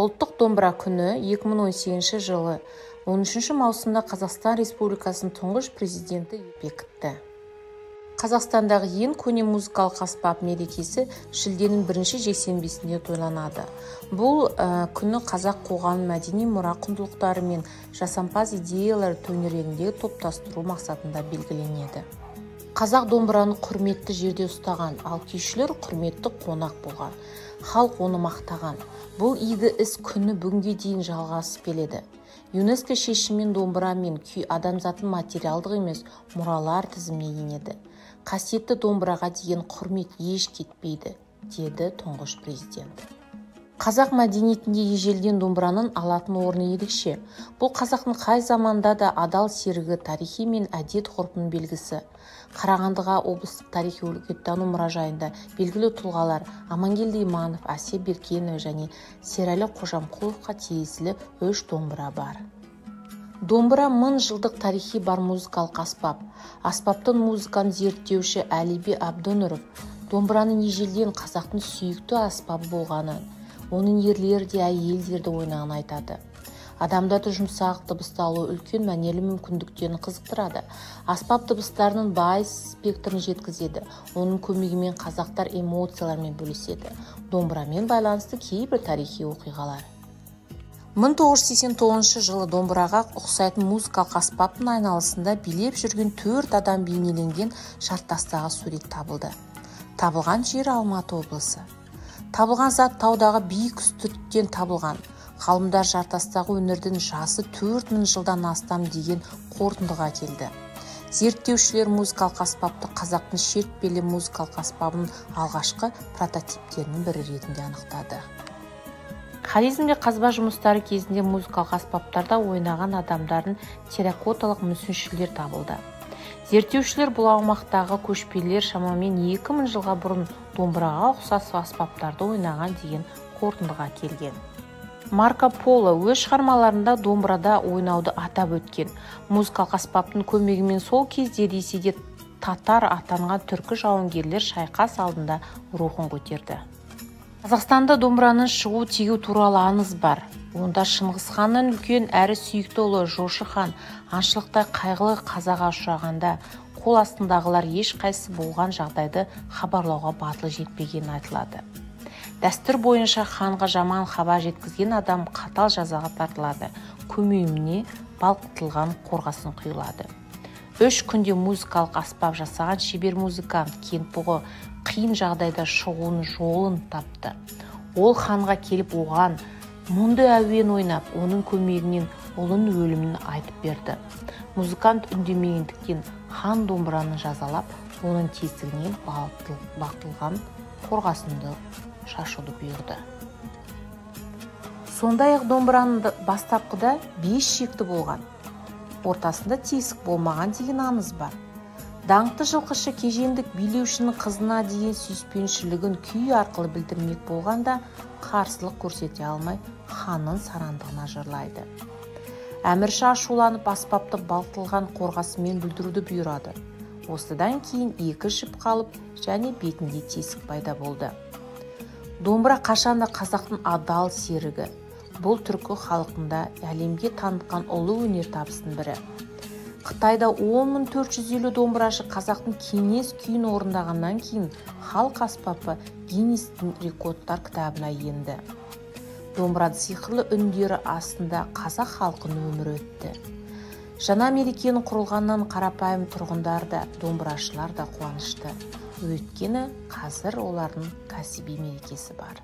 Ұлттық домбыра күні 2018 жылы 13 маусымда Қазақстан Республикасының тұңғыш президенті бекітті. Қазақстандағы ең көне музыкалық аспап мерекесі шілденің 1-ші жексенбісінде тойланады. Бұл күні қазақ қоғамын мәдени мұра құндылықтары мен жасампаз идеялар төңірегінде топтастыру мақсатында белгіленеді. Қазақ домбыраны құрметті жерде ұстаған, ал күйшілер құрметті қонақ болған. Халық оны мақтаған. Бұл игі іс күні бүгінге дейін жалғасып келеді. ЮНЕСКО шешімімен домбыра мен күй адамзаттың материалдық емес мұралар тізіміне енеді. Қасиетті домбыраға деген құрмет еш кетпейді, деді тұңғыш президент. Қазақ мәдениетінде ежелден домбыраның алатын орны ерекше. Бұл қазақтың қай заманда да адал серігі, тарихи мен әдет ғұрпының белгісі. Қарағандыға облыстық тарихи-өлкеттану мұражайында белгілі тұлғалар Амангелді Иманов, Әсия Беркенова және Серәлі Қожамқұловқа тиесілі 3 домбыра бар. Домбыра 1000 жылдық тарихи бар музыкалық аспап. Аспаптың музыканы зерттеуші Әлиби Абдонұров домбыраның ежелден қазақтың сүйікті аспабы болғанын, оның ерлері де әйелдерді ойнағын айтады. Адамдарды жұмсақ дыбысты алу үлкен мәнерлі мүмкіндіктерін қызықтырады. Аспап дыбыстарының бай спектрін жеткізеді. Оның көмегімен қазақтар эмоциялармен бөліседі. Домбырамен байланысты кейбір тарихи оқиғалар. 1989 жылы домбыраға ұқсайтын музыкалық аспаптың айналасында билеп жүрген 4 адам бейнеленген шарттастағы сурет табылды. Табылған жер Алматы облысы. Табылған зат таудағы биік үстірттен табылған. Ғалымдар жартастағы өнердің жасы 4000 жылдан астам деген қорытындыға келді. Зерттеушілер музыкалық аспапты қазақтың шертпелі музыкалық аспабының алғашқы прототиптерінің бірі ретінде анықтады. Хорезмде қазба жұмыстары кезінде музыкалық аспаптарда ойнаған адамдардың терракоталық мүсіншелер табылды. Зерттеушілер бұл аумақтағы көшпелілер шамамен 2000 жылға бұрын домбыраға ұқсас аспаптарды ойнаған деген қорытындыға келген. Марко Поло өз шығармаларында домбырада ойнауды атап өткен. Музыкалық аспаптың көмегімен сол кезде Ресейде татар атанған түркі жауынгерлер шайқас алдында рухын көтерді. Қазақстанда домбыраның шығу тегу туралы аңыз бар. Онда Шыңғыс ханның үлкен әрі сүйікті ұлы Жошы хан аңшылықта қайғылы қазаға ұшырағанда қол астындағылар ешқайсысы болған жағдайды хабарлауға батылы жетпеген айтылады. Дәстүр бойынша ханға жаман хабар жеткізген адам қатал жазаға тартылады. Көмейіне балқытылған қорғасын құйылады. 3 күнде музыкалық аспап жасаған шебер музыкант Кенпұғы қиын жағдайда шығуының жолын тапты. Ол ханға келіп оған мұнды әуен ойнап, оның көмегінен ұлын өлімін айтып берді. Музыкант үндемегендіктен хан домбыраны жазалап, оның тесігінен бақытылған қорғасынды шашуды бұйырды. Сондай-ақ домбыраның бастапқыда 5 шекті болған. Ортасында тесік болмаған деген аңыз бар. Даңқты жылқышы кежендік билеушінің қызына деген сүйіспеншілігін күй арқылы білдірмек болғанда қарсылық көрсете алмай ханның сарандығына жырлайды. Әмірші ашуланып аспапты балтылған қорғасымен бүлдіруді бұйырады. Осыдан кейін 2 жіп қалып және бетінде тесік пайда болды. Домбыра қашанда қазақтың адал серігі. Бұл түркі халқында әлемге танытқан ұлы өнер табысының бірі. Қытайда 10450 домбырашы қазақтың кеңес күйін орындағаннан кейін халық аспапы Гиннестің рекордтар кітабына енді. Домбырада сиқырлы үндері астында қазақ халқының өмірі өтті. Жаңа мерекенің құрылғаннан қарапайым тұрғындар да, домбырашылар да қуанышты. Өйткені қазір олардың кәсіби мерекесі бар.